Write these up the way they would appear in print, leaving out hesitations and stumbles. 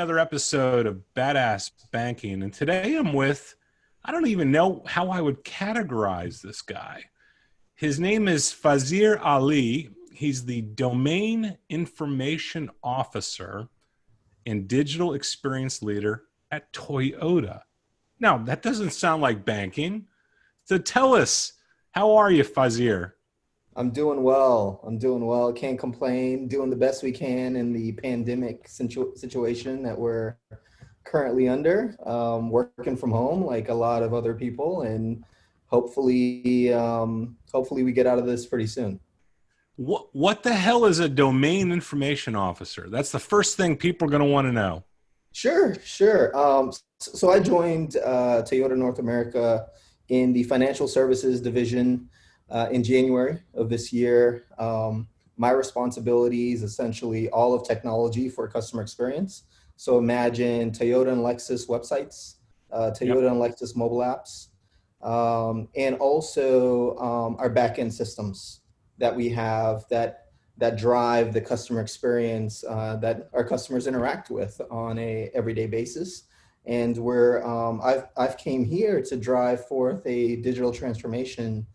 another episode of Badass Banking. And today I'm with, I don't even know how I would categorize this guy. His name is Fazir Ali. He's the Domain Information Officer and Digital Experience Leader at Toyota. Now, that doesn't sound like banking. So tell us, how are you, Fazir? I'm doing well. Can't complain. Doing the best we can in the pandemic situation that we're currently under. Working from home like a lot of other people, and hopefully we get out of this pretty soon. What the hell is a domain information officer? That's the first thing people are going to want to know. Sure. So I joined Toyota North America in the financial services division in January of this year. My responsibilities essentially all of technology for customer experience. So imagine Toyota and Lexus websites, Toyota and Lexus mobile apps, and also our backend systems that we have that drive the customer experience that our customers interact with on a everyday basis. And I've came here to drive forth a digital transformation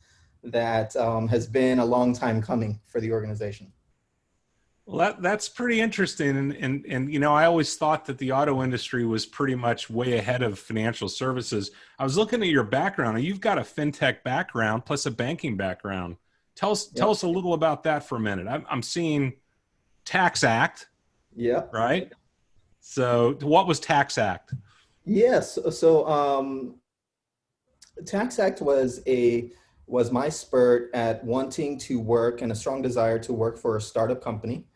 that has been a long time coming for the organization. Well, that's pretty interesting. And you know, I always thought that the auto industry was pretty much way ahead of financial services. I was looking at your background, and you've got a fintech background plus a banking background. Tell us a little about that for a minute. I'm seeing Taxact. Yeah. Right. So what was Taxact? Yes. So Taxact was my spurt at wanting to work and a strong desire to work for a startup company.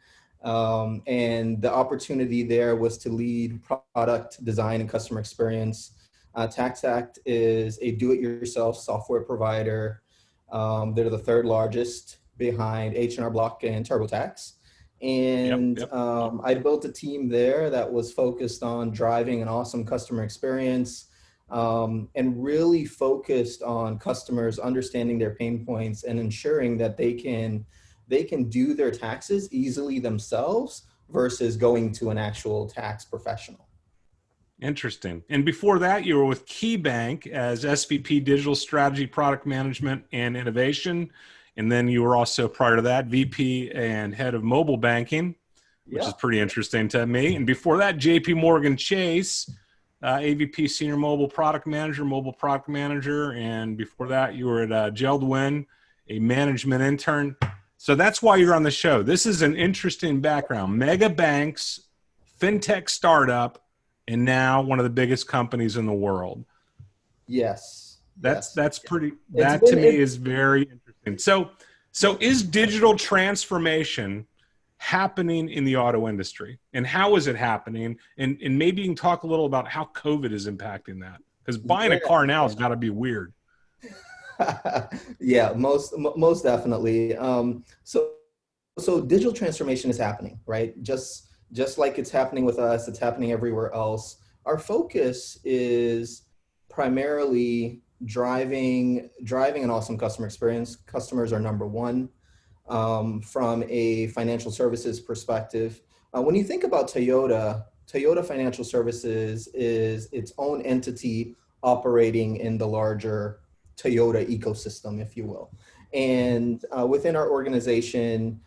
And the opportunity there was to lead product design and customer experience. Taxact is a do-it-yourself software provider. They're the third largest behind H&R Block and TurboTax. And I built a team there that was focused on driving an awesome customer experience, and really focused on customers understanding their pain points and ensuring that they can do their taxes easily themselves versus going to an actual tax professional. Interesting. And before that, you were with KeyBank as SVP Digital Strategy, Product Management, and Innovation. And then you were also, prior to that, VP and Head of Mobile Banking, which is pretty interesting to me. And before that, JP Morgan Chase, AVP Senior Mobile Product Manager. And before that, you were at Geldwin, a management intern. So that's why you're on the show. This is an interesting background. Mega banks, fintech startup, and now one of the biggest companies in the world. Yes. That's pretty, that to me is very interesting. So is digital transformation happening in the auto industry, and how is it happening? And maybe you can talk a little about how COVID is impacting that, because buying a car now has got to be weird. Yeah, most definitely. So digital transformation is happening, right? Just like it's happening with us, it's happening everywhere else. Our focus is primarily driving an awesome customer experience. Customers are number one. From a financial services perspective, when you think about Toyota Financial Services is its own entity operating in the larger Toyota ecosystem, if you will. And within our organization,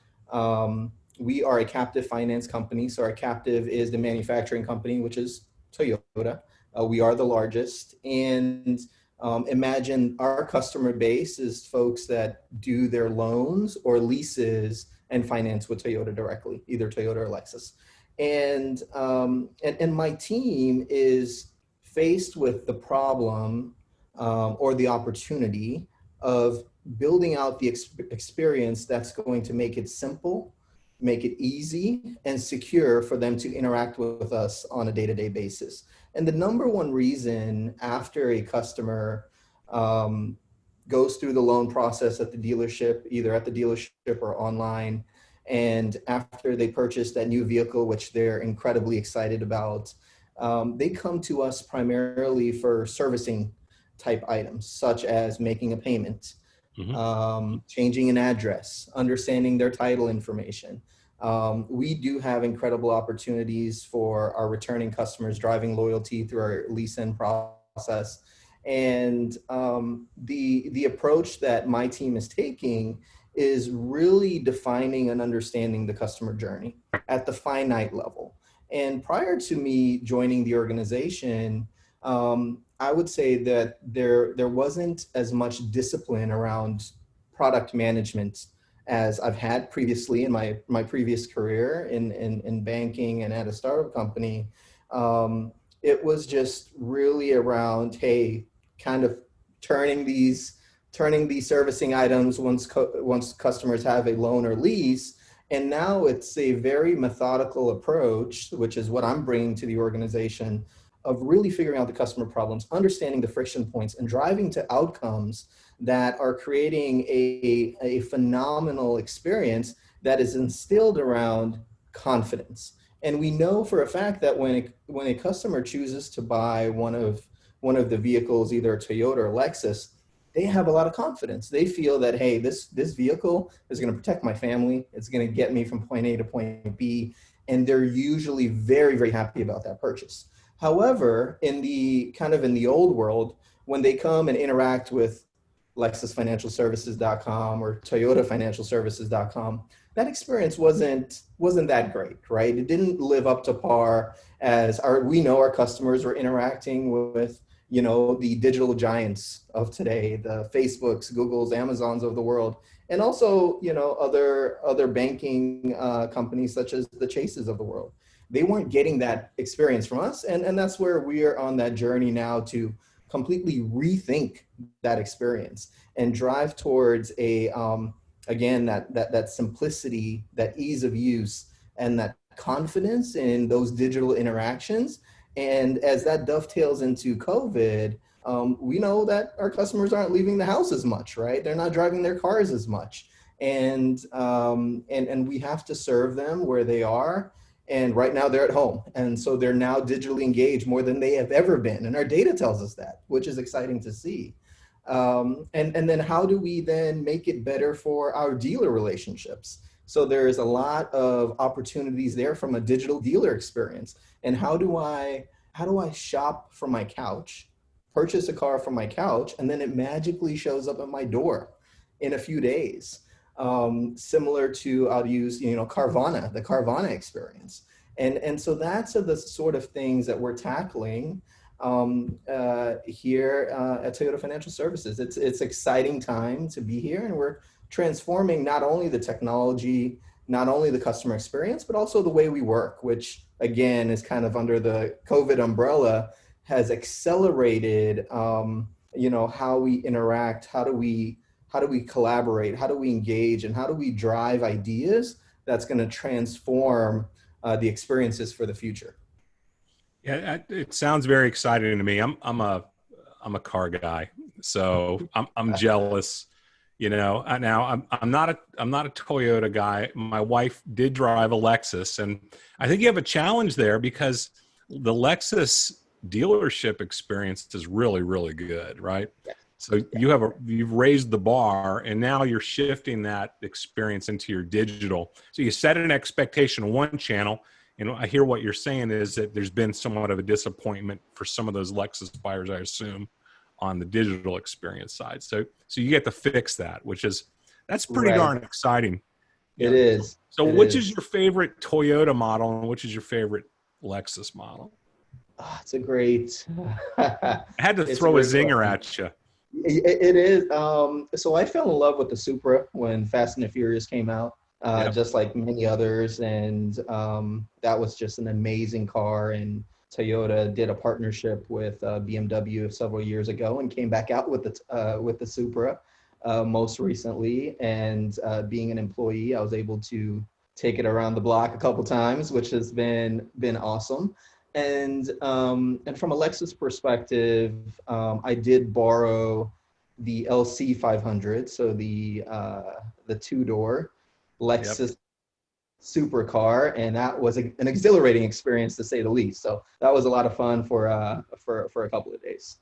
we are a captive finance company. So our captive is the manufacturing company, which is Toyota. We are the largest. And imagine our customer base is folks that do their loans or leases and finance with Toyota directly, either Toyota or Lexus. And my team is faced with the problem or the opportunity of building out the experience that's going to make it simple, make it easy and secure for them to interact with us on a day-to-day basis. And the number one reason after a customer goes through the loan process at the dealership, either at the dealership or online, and after they purchase that new vehicle, which they're incredibly excited about, they come to us primarily for servicing type items, such as making a payment, changing an address, understanding their title information. We do have incredible opportunities for our returning customers, driving loyalty through our lease-in process. And the approach that my team is taking is really defining and understanding the customer journey at the finite level. And prior to me joining the organization, I would say that there wasn't as much discipline around product management as I've had previously in my previous career in banking and at a startup company. It was just really around, hey, kind of turning these servicing items once customers have a loan or lease. And now it's a very methodical approach, which is what I'm bringing to the organization, of really figuring out the customer problems, understanding the friction points, and driving to outcomes that are creating a phenomenal experience that is instilled around confidence. And we know for a fact that when a customer chooses to buy one of the vehicles, either a Toyota or Lexus, they have a lot of confidence. They feel that, hey, this vehicle is going to protect my family. It's going to get me from point A to point B. And they're usually very, very happy about that purchase. However, in the old world, when they come and interact with LexusFinancialServices.com or ToyotaFinancialServices.com, that experience wasn't that great, right? It didn't live up to par as we know our customers were interacting with, the digital giants of today, the Facebooks, Googles, Amazons of the world, and also, other banking companies such as the Chases of the world. They weren't getting that experience from us. And that's where we are on that journey now to completely rethink that experience and drive towards again, that simplicity, that ease of use, and that confidence in those digital interactions. And as that dovetails into COVID, we know that our customers aren't leaving the house as much, right? They're not driving their cars as much. And we have to serve them where they are. And right now they're at home. And so they're now digitally engaged more than they have ever been. And our data tells us that, which is exciting to see. And then how do we then make it better for our dealer relationships? So there's a lot of opportunities there from a digital dealer experience. And how do I shop from my couch, purchase a car from my couch, and then it magically shows up at my door in a few days? Similar to, I'll use, Carvana, the Carvana experience. And so that's the sort of things that we're tackling here at Toyota Financial Services. It's exciting time to be here, and we're transforming not only the technology, not only the customer experience, but also the way we work, which again is kind of under the COVID umbrella, has accelerated, how we interact, how do we collaborate, how do we engage, and how do we drive ideas that's going to transform the experiences for the future. Yeah, it sounds very exciting to me. I'm a car guy, so I'm jealous. Now I'm not a Toyota guy. My wife did drive a Lexus, and I think you have a challenge there because the Lexus dealership experience is really, really good, right? Yeah. So you've raised the bar, and now you're shifting that experience into your digital. So you set an expectation on one channel, and I hear what you're saying is that there's been somewhat of a disappointment for some of those Lexus buyers, I assume, on the digital experience side. So you get to fix that, that's pretty Right. darn exciting. It is. So which is your favorite Toyota model, and which is your favorite Lexus model? Oh, it's a great. I had to throw a zinger at you. It is. So I fell in love with the Supra when Fast and the Furious came out, just like many others. And that was just an amazing car. And Toyota did a partnership with BMW several years ago and came back out with the Supra most recently. And being an employee, I was able to take it around the block a couple times, which has been awesome. And from a Lexus perspective, I did borrow the LC 500, so the two-door Lexus supercar, and that was an exhilarating experience to say the least. So that was a lot of fun for a couple of days.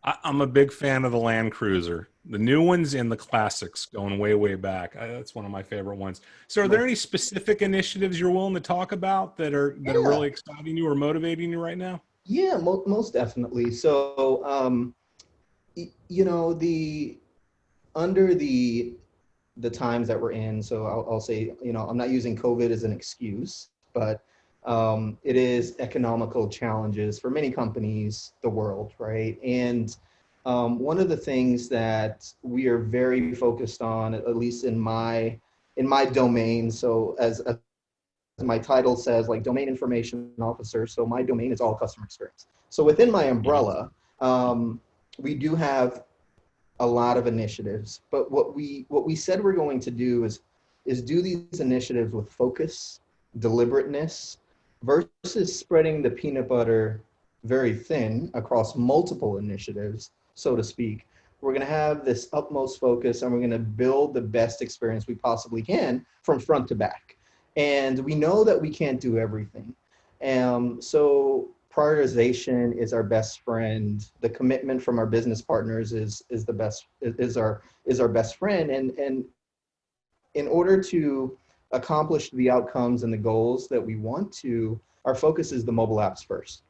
I'm a big fan of the Land Cruiser. The new ones and the classics going way, way back. That's one of my favorite ones. So are there Most, any specific initiatives you're willing to talk about that are yeah, really exciting you or motivating you right now? yeah, most definitely. So, you know, the under the times that we're in. So I'll say, you know, I'm not using COVID as an excuse, but it is economical challenges for many companies, the world, right? And one of the things that we are very focused on, at least in my domain, so as my title says, like domain information officer. So my domain is all customer experience. So within my Mhm. umbrella, we do have a lot of initiatives, but what we said we're going to do is do these initiatives with focus, deliberateness, versus spreading the peanut butter very thin across multiple initiatives, so to speak. We're going to have this utmost focus, and we're going to build the best experience we possibly can from front to back. And we know that we can't do everything. So prioritization is our best friend. The commitment from our business partners is the best is our best friend. And in order to accomplish the outcomes and the goals that we want to, our focus is the mobile apps first.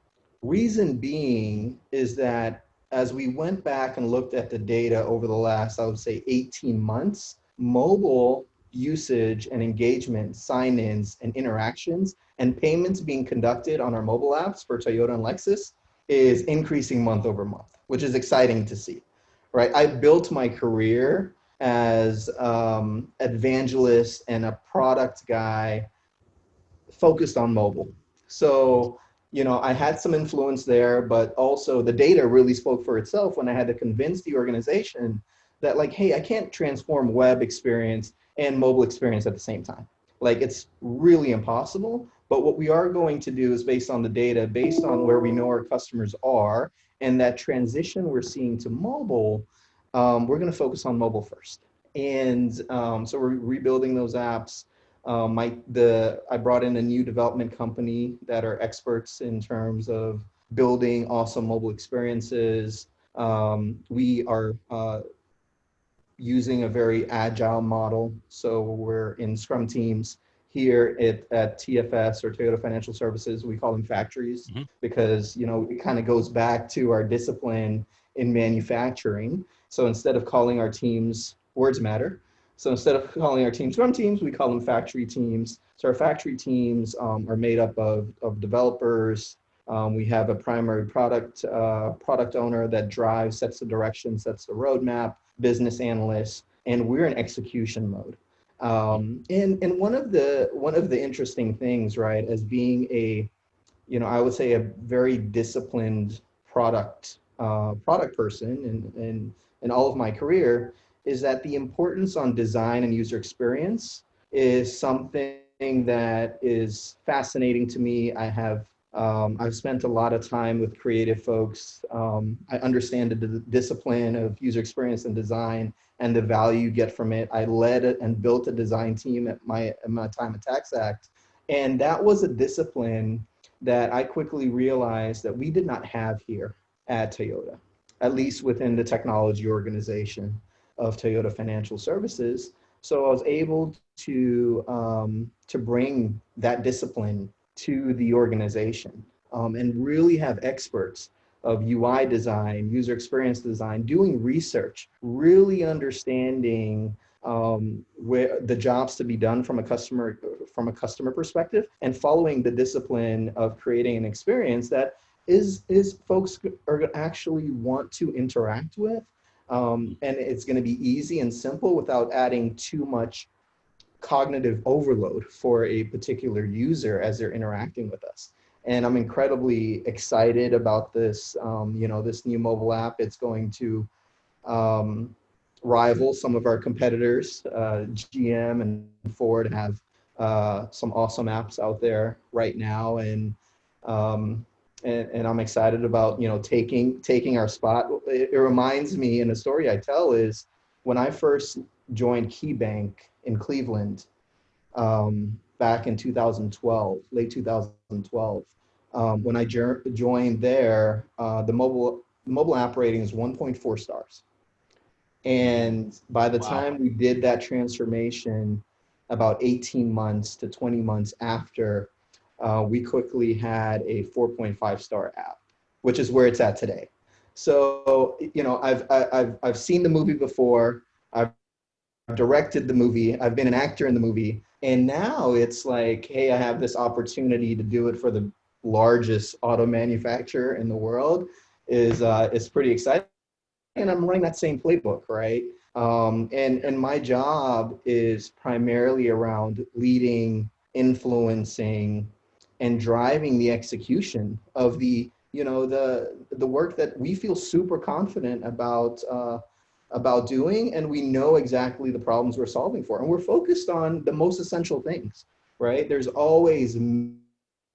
Reason being is that as we went back and looked at the data over the last, I would say, 18 months, mobile usage and engagement, sign-ins and interactions and payments being conducted on our mobile apps for Toyota and Lexus is increasing month over month, which is exciting to see, right? I built my career as evangelist and a product guy focused on mobile. So, you know, I had some influence there, but also the data really spoke for itself when I had to convince the organization that, like, hey, I can't transform web experience and mobile experience at the same time. Like, it's really impossible. But what we are going to do is based on the data, based on where we know our customers are, and that transition we're seeing to mobile, we're going to focus on mobile first. And so we're rebuilding those apps. I brought in a new development company that are experts in terms of building awesome mobile experiences. We are using a very agile model. So we're in Scrum teams here at TFS or Toyota Financial Services. We call them factories Mhm. because, you know, it kind of goes back to our discipline in manufacturing. So instead of calling our teams words matter. So instead of calling our teams Scrum teams, we call them factory teams. So our factory teams are made up of developers. We have a primary product owner that drives, sets the direction, sets the roadmap, business analysts, and we're in execution mode. And one of the interesting things, right, as being a, you know, I would say a very disciplined product person in all of my career, is that the importance on design and user experience is something that is fascinating to me. I've spent a lot of time with creative folks. I understand the discipline of user experience and design and the value you get from it. I led and built a design team at my time at Taxact, and that was a discipline that I quickly realized that we did not have here at Toyota, at least within the technology organization of Toyota Financial Services. So I was able to bring that discipline to the organization, and really have experts of UI design, user experience design, doing research, really understanding where the jobs to be done from a customer perspective, and following the discipline of creating an experience that is folks are actually want to interact with, and it's going to be easy and simple without adding too much cognitive overload for a particular user as they're interacting with us. And I'm incredibly excited about this, this new mobile app. It's going to um, rival some of our competitors. GM and Ford have some awesome apps out there right now, um, and I'm excited about, you know, taking our spot. It reminds me, and the story I tell is when I first joined KeyBank in Cleveland, back in 2012, late 2012. When I joined there, the mobile app rating is 1.4 stars. And by the Wow. time we did that transformation, about 18 months to 20 months after, we quickly had a 4.5-star app, which is where it's at today. So, you know, I've seen the movie before. I've directed the movie. I've been an actor in the movie. And now it's like, hey, I have this opportunity to do it for the largest auto manufacturer in the world is pretty exciting. And I'm running that same playbook, right? And my job is primarily around leading, influencing, and driving the execution of the work that we feel super confident about doing, and we know exactly the problems we're solving for, and we're focused on the most essential things, right? There's always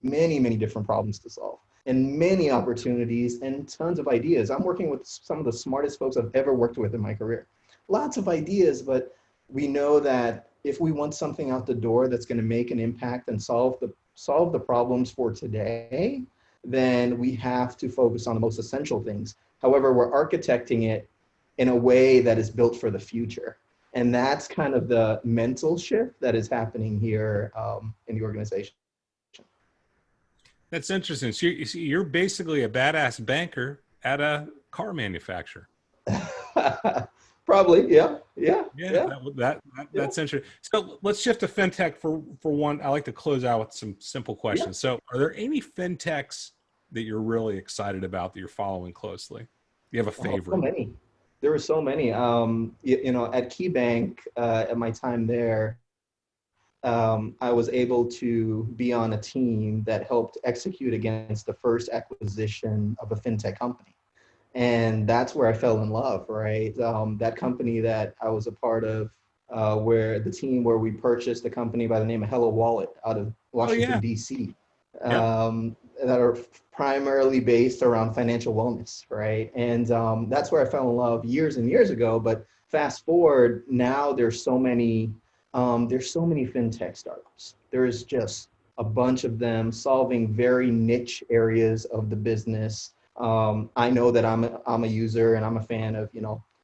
many different problems to solve and many opportunities and tons of ideas. I'm working with some of the smartest folks I've ever worked with in my career. Lots of ideas, but we know that if we want something out the door that's going to make an impact and solve the problems for today, then we have to focus on the most essential things. However, we're architecting it in a way that is built for the future. And that's kind of the mental shift that is happening here in the organization. That's interesting. So you're basically a badass banker at a car manufacturer. Probably, yeah, yeah, Yeah, yeah, yeah, that's interesting. So let's shift to fintech for one. I like to close out with some simple yeah. questions. So, are there any fintechs that you're really excited about that you're following closely? Do you have a Oh, so favorite? many. There were so many. At KeyBank, at my time there, I was able to be on a team that helped execute against the first acquisition of a fintech company. And that's where I fell in love, right? That company that I was a part of, where the team where we purchased a company by the name of Hello Wallet out of Oh Washington, yeah, D.C., yep. that are primarily based around financial wellness, right? And that's where I fell in love years and years ago. But fast forward, now there's so many fintech startups. There's just a bunch of them solving very niche areas of the business. I know that I'm a user and I'm a fan of,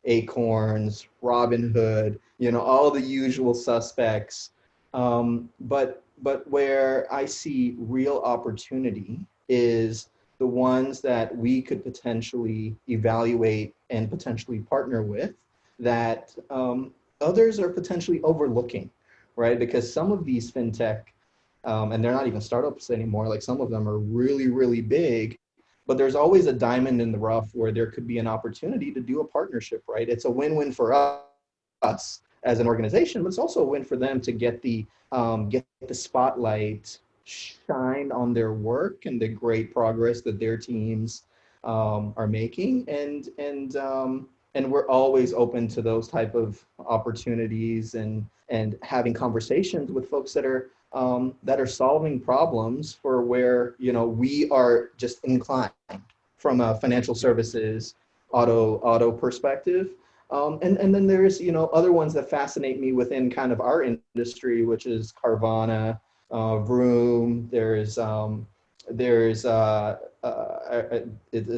Acorns, Robinhood, all the usual suspects. But where I see real opportunity is the ones that we could potentially evaluate and potentially partner with that others are potentially overlooking, right? Because some of these fintech, and they're not even startups anymore, like some of them are really big, but there's always a diamond in the rough where there could be an opportunity to do a partnership, right? It's a win-win for us as an organization, but it's also a win for them to get the spotlight shine on their work and the great progress that their teams are making, and we're always open to those type of opportunities and having conversations with folks that are solving problems for where we are just inclined from a financial services auto perspective. And then there's other ones that fascinate me within kind of our industry, which is Carvana, Vroom. It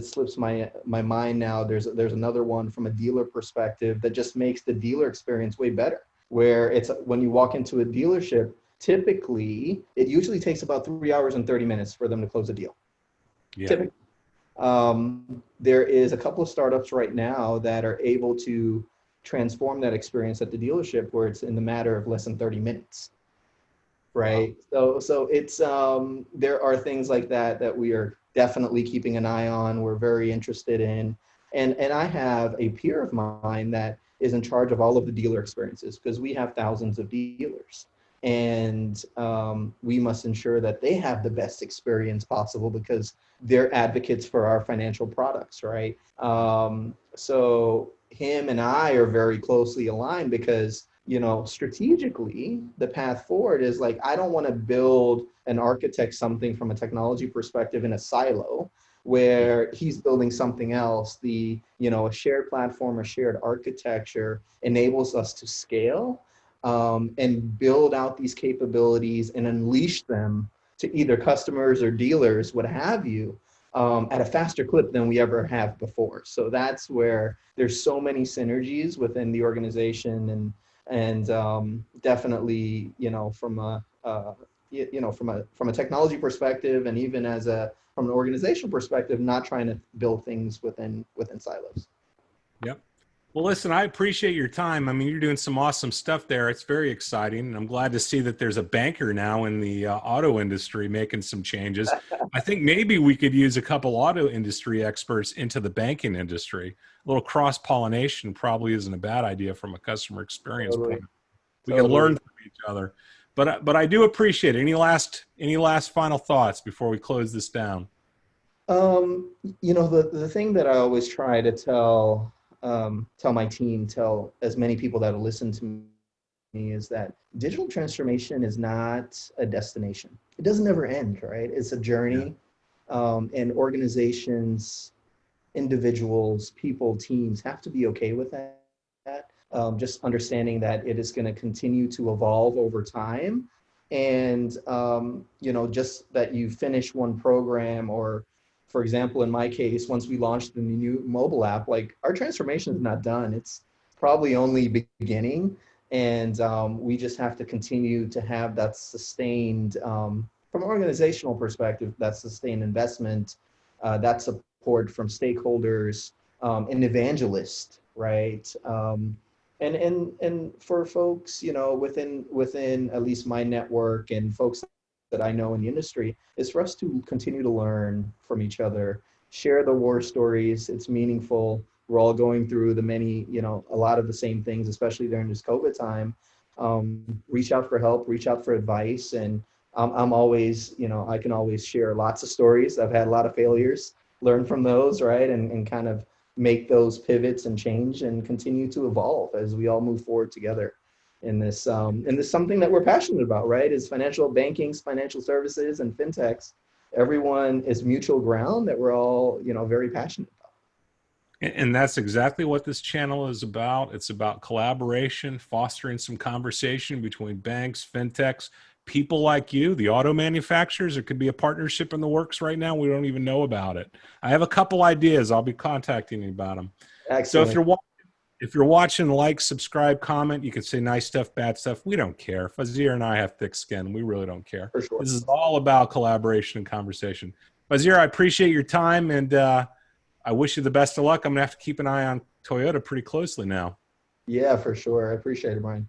slips my mind now. There's another one from a dealer perspective that just makes the dealer experience way better. Where it's when you walk into a dealership, typically it usually takes about 3 hours and 30 minutes for them to close a deal. Yeah. Typically. There is a couple of startups right now that are able to transform that experience at the dealership where it's in the matter of less than 30 minutes. Wow. Right. So it's there are things like that we are definitely keeping an eye on. We're very interested in, and I have a peer of mine that is in charge of all of the dealer experiences because we have thousands of dealers, and we must ensure that they have the best experience possible because they're advocates for our financial products, right? So him and I are very closely aligned because strategically, the path forward is like, I don't want to build and architect something from a technology perspective in a silo Yeah. where he's building something else. A shared platform or shared architecture enables us to scale and build out these capabilities and unleash them to either customers or dealers, what have you, at a faster clip than we ever have before. So that's where there's so many synergies within the organization, and definitely, from a technology perspective, and even from an organizational perspective, not trying to build things within silos. Yep. Well, listen, I appreciate your time. I mean, you're doing some awesome stuff there. It's very exciting. And I'm glad to see that there's a banker now in the auto industry making some changes. I think maybe we could use a couple auto industry experts into the banking industry. A little cross-pollination probably isn't a bad idea from a customer experience Totally, point of view. We can totally. learn from each other. But I do appreciate it. Any last final thoughts before we close this down? The thing that I always try to tell my team, tell as many people that listen to me, is that digital transformation is not a destination. It doesn't ever end, right? It's a Yeah. journey, and organizations, individuals, people, teams have to be okay with that. Just understanding that it is going to continue to evolve over time, and just that you finish one program, or, for example, in my case, once we launched the new mobile app, like, our transformation is not done. It's probably only beginning, and we just have to continue to have that sustained, from an organizational perspective, that sustained investment, that support from stakeholders, and evangelists, right? And for folks, within at least my network, and folks that I know in the industry, is for us to continue to learn from each other, share the war stories. It's meaningful. We're all going through a lot of the same things, especially during this COVID time. Reach out for help, reach out for advice. And I'm always, I can always share lots of stories. I've had a lot of failures, learn from those, right? And kind of make those pivots and change and continue to evolve as we all move forward together in this. And this something that we're passionate about, right? Is financial banking, financial services, and fintechs. Everyone is mutual ground that we're all, very passionate about. And that's exactly what this channel is about. It's about collaboration, fostering some conversation between banks, fintechs, people like you, the auto manufacturers. It could be a partnership in the works right now. We don't even know about it. I have a couple ideas. I'll be contacting you about them. So Excellent. if you're watching, like, subscribe, comment. You can say nice stuff, bad stuff. We don't care. Fazir and I have thick skin. We really don't care. For sure. This is all about collaboration and conversation. Fazir, I appreciate your time, and I wish you the best of luck. I'm going to have to keep an eye on Toyota pretty closely now. Yeah, for sure. I appreciate it, Brian.